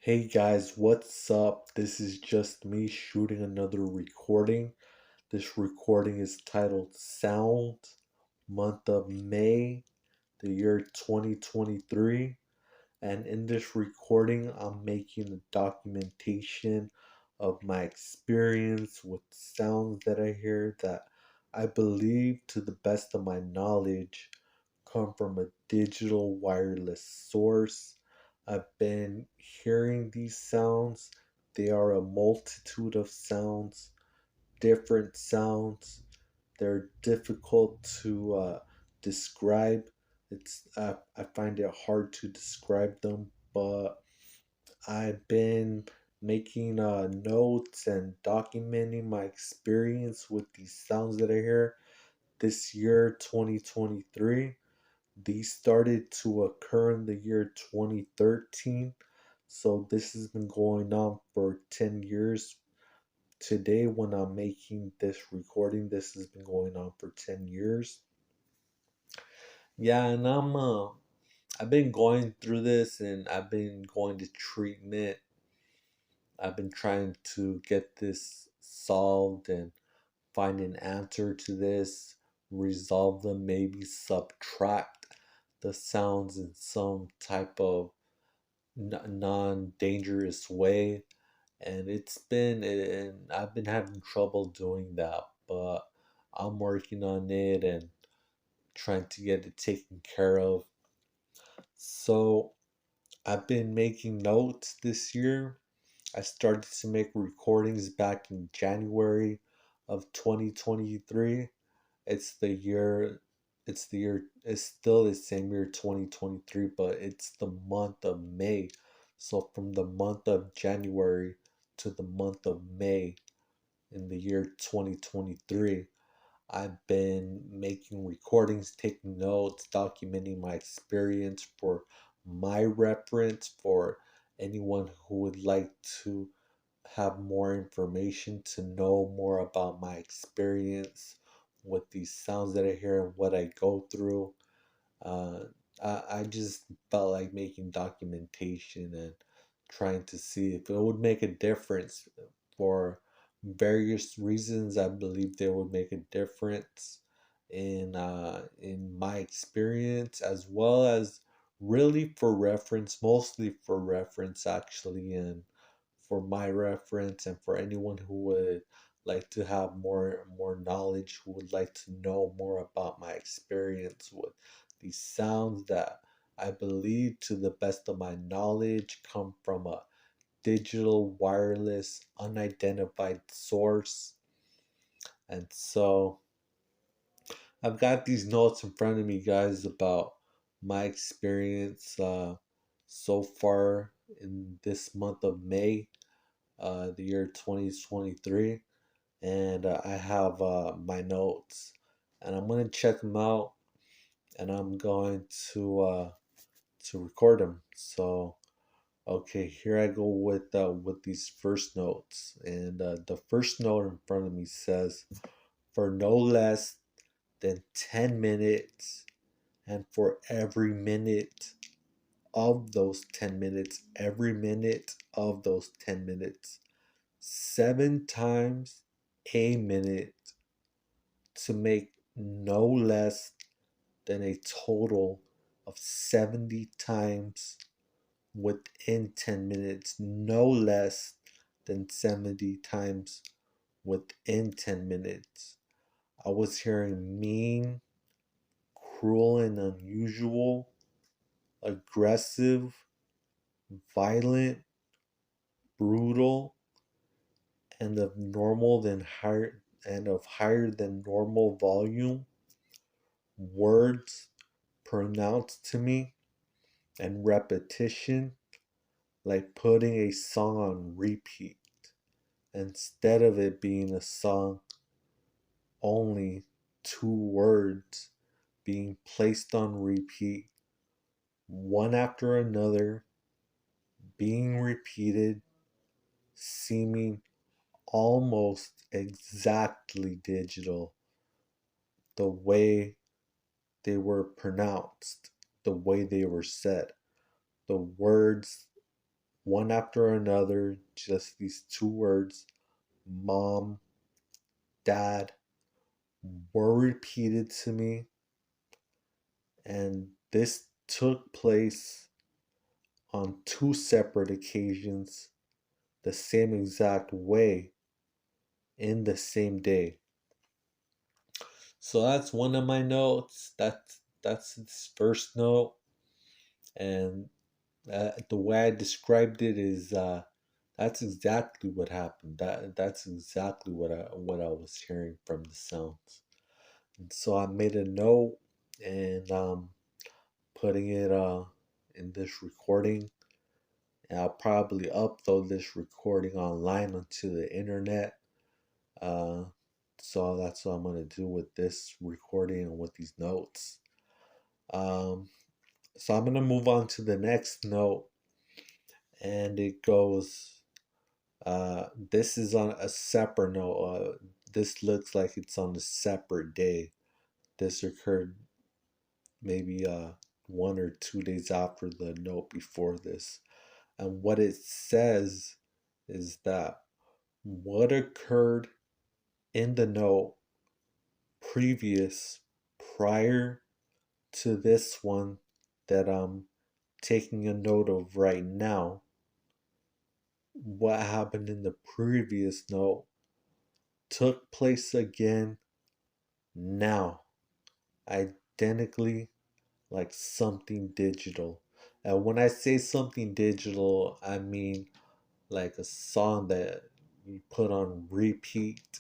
Hey guys, what's up? This is just me shooting another recording. This recording is titled Sound, month of May, the year 2023. And in this recording, I'm making a documentation of my experience with sounds that I hear that I believe, to the best of my knowledge, come from a digital wireless source. I've been hearing these sounds. They are a multitude of sounds, different sounds. They're difficult to describe. I find it hard to describe them, but I've been making notes and documenting my experience with these sounds that I hear this year, 2023. These started to occur in the year 2013. So this has been going on for 10 years. Today, when I'm making this recording, this has been going on for 10 years. Yeah, and I've been going through this and I've been going to treatment. I've been trying to get this solved and find an answer to this, resolve them, maybe subtract the sounds in some type of non-dangerous way. And I've been having trouble doing that, but I'm working on it and trying to get it taken care of. So I've been making notes this year. I started to make recordings back in January of 2023. It's the year, it's still the same year 2023, but it's the month of May. So from the month of January to the month of May in the year 2023, I've been making recordings, taking notes, documenting my experience for my reference, for anyone who would like to have more information, to know more about my experience with these sounds that I hear and what I go through. Uh, I just felt like making documentation and trying to see if it would make a difference for various reasons. I believe they would make a difference in my experience, as well as really for reference, mostly for reference actually, and for my reference and for anyone who would like to have more knowledge, who would like to know more about my experience with these sounds that I believe, to the best of my knowledge, come from a digital wireless unidentified source. And so I've got these notes in front of me, guys, about my experience so far in this month of May, the year 2023. And I have my notes, and I'm going to check them out, and I'm going to record them. So okay, here I go with these first notes, and the first note in front of me says, "For no less than 10 minutes, and for every minute of those 10 minutes, every minute of those 10 minutes, 7 times a minute, to make no less than a total of 70 times within 10 minutes, no less than 70 times within 10 minutes. I was hearing mean, cruel and unusual, aggressive, violent, brutal, and of higher than normal volume words pronounced to me, and repetition, like putting a song on repeat instead of it being a song, only two words being placed on repeat, one after another, being repeated, seeming almost exactly digital, the way they were pronounced, the way they were said, the words one after another, just these two words, mom, dad, were repeated to me. And this took place on two separate occasions, the same exact way, in the same day. So that's one of my notes. That's its first note, and the way I described it is that's exactly what happened. That's exactly what I was hearing from the sounds. And so I made a note and putting it in this recording. And I'll probably upload this recording online onto the internet. Uh, so that's what I'm gonna do with this recording and with these notes. Um, so I'm gonna move on to the next note, and it goes. This is on a separate note. This looks like it's on a separate day. This occurred maybe 1 or 2 days after the note before this. And what it says is that what occurred in the note previous, prior to this one that I'm taking a note of right now, what happened in the previous note took place again now, identically like something digital. And when I say something digital, I mean like a song that you put on repeat,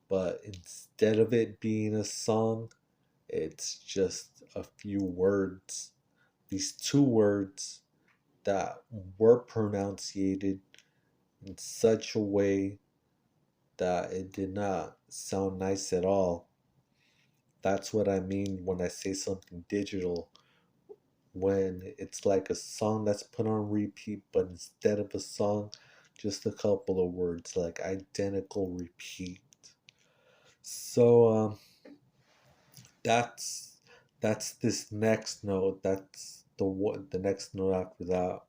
but instead of it being a song, it's just a few words. These two words that were pronunciated in such a way that it did not sound nice at all. That's what I mean when I say something digital. When it's like a song that's put on repeat, but instead of a song, just a couple of words, like identical repeat. So that's this next note. That's the next note after that,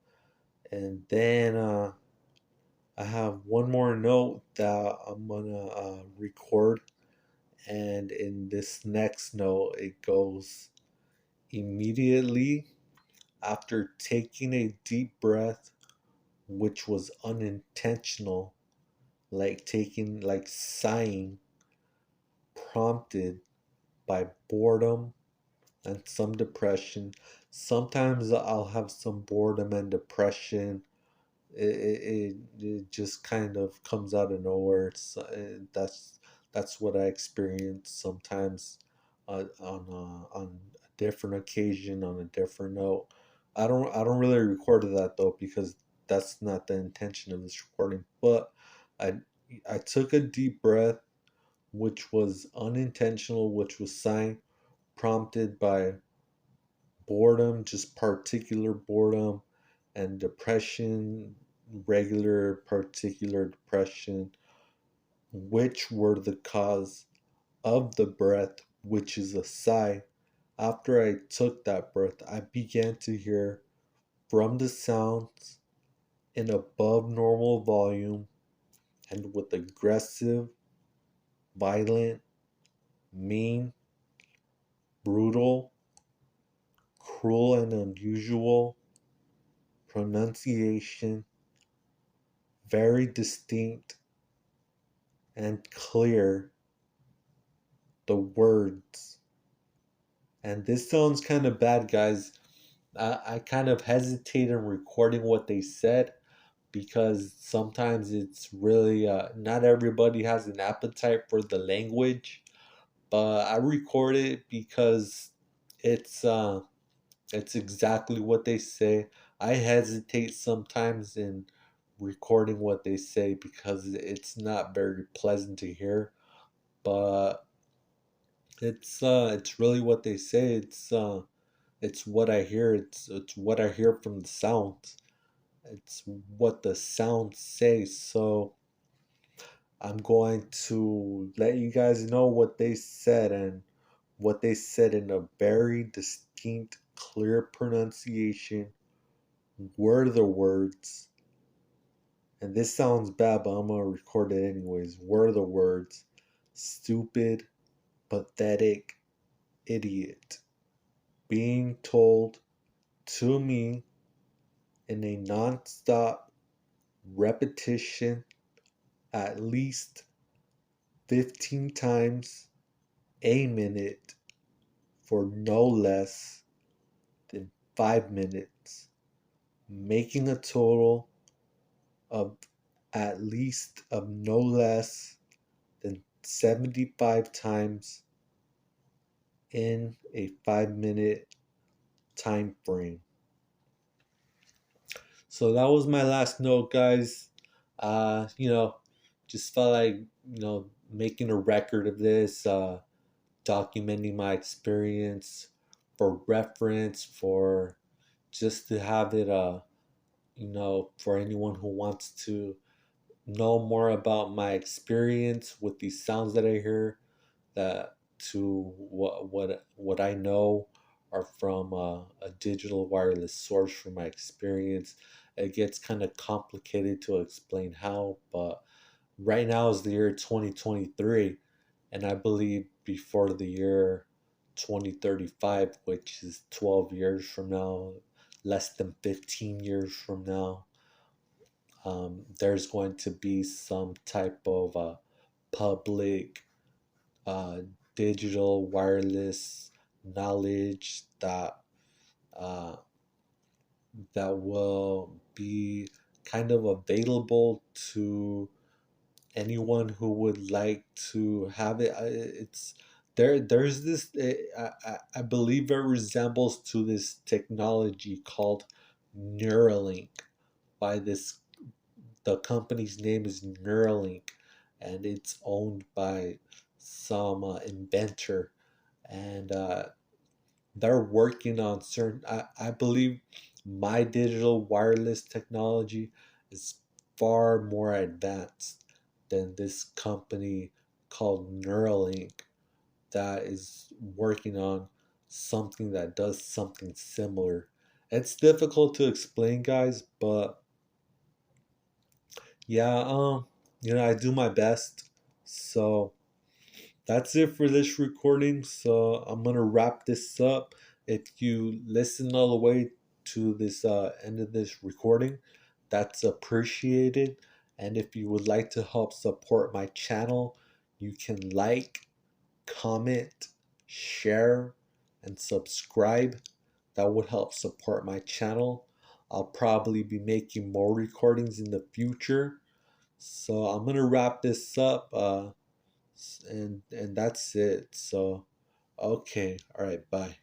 and then I have one more note that I'm gonna record, and in this next note it goes immediately after taking a deep breath, which was unintentional, like sighing, prompted by boredom and some depression. Sometimes I'll have some boredom and depression. It just kind of comes out of nowhere. That's what I experience sometimes on a different occasion, on a different note. I don't really record that though, because that's not the intention of this recording. But I I took a deep breath, which was unintentional, which was sighing, prompted by boredom, just particular boredom, and depression, regular particular depression, which were the cause of the breath, which is a sigh. After I took that breath, I began to hear from the sounds in above normal volume and with aggressive, violent, mean, brutal, cruel, and unusual pronunciation, very distinct and clear, the words. And this sounds kind of bad, guys. I kind of hesitate in recording what they said, because sometimes it's really not everybody has an appetite for the language. But I record it because it's uh, it's exactly what they say. I hesitate sometimes in recording what they say because it's not very pleasant to hear, but it's really what they say. It's what I hear. It's what I hear from the sounds. It's what the sounds say. So I'm going to let you guys know what they said, and what they said in a very distinct, clear pronunciation were the words, And this sounds bad, but I'm gonna record it anyways. Were the words stupid, pathetic, idiot being told to me in a non-stop repetition at least 15 times a minute for no less than 5 minutes, making a total of at least of no less than 75 times in a 5 minute time frame. So that was my last note, guys. Uh, you know, just felt like, making a record of this, documenting my experience for reference, for just to have it, for anyone who wants to know more about my experience with these sounds that I hear, that to what I know are from a digital wireless source from my experience. It gets kind of complicated to explain how, but right now is the year 2023, and I believe before the year 2035, which is 12 years from now, less than 15 years from now, there's going to be some type of public uh, digital wireless knowledge uh, that will be kind of available to anyone who would like to have it. It's there's this, I believe it resembles to this technology called Neuralink by this, the company's name is Neuralink, and it's owned by some inventor, and they're working on certain. I believe my digital wireless technology is far more advanced than this company called Neuralink that is working on something that does something similar. It's difficult to explain, guys, but yeah, I do my best. So that's it for this recording. So I'm gonna wrap this up. If you listen all the way to this end of this recording, that's appreciated. And if you would like to help support my channel, you can like, comment, share, and subscribe. That would help support my channel. I'll probably be making more recordings in the future. So I'm gonna wrap this up, and that's it. So okay, all right, bye.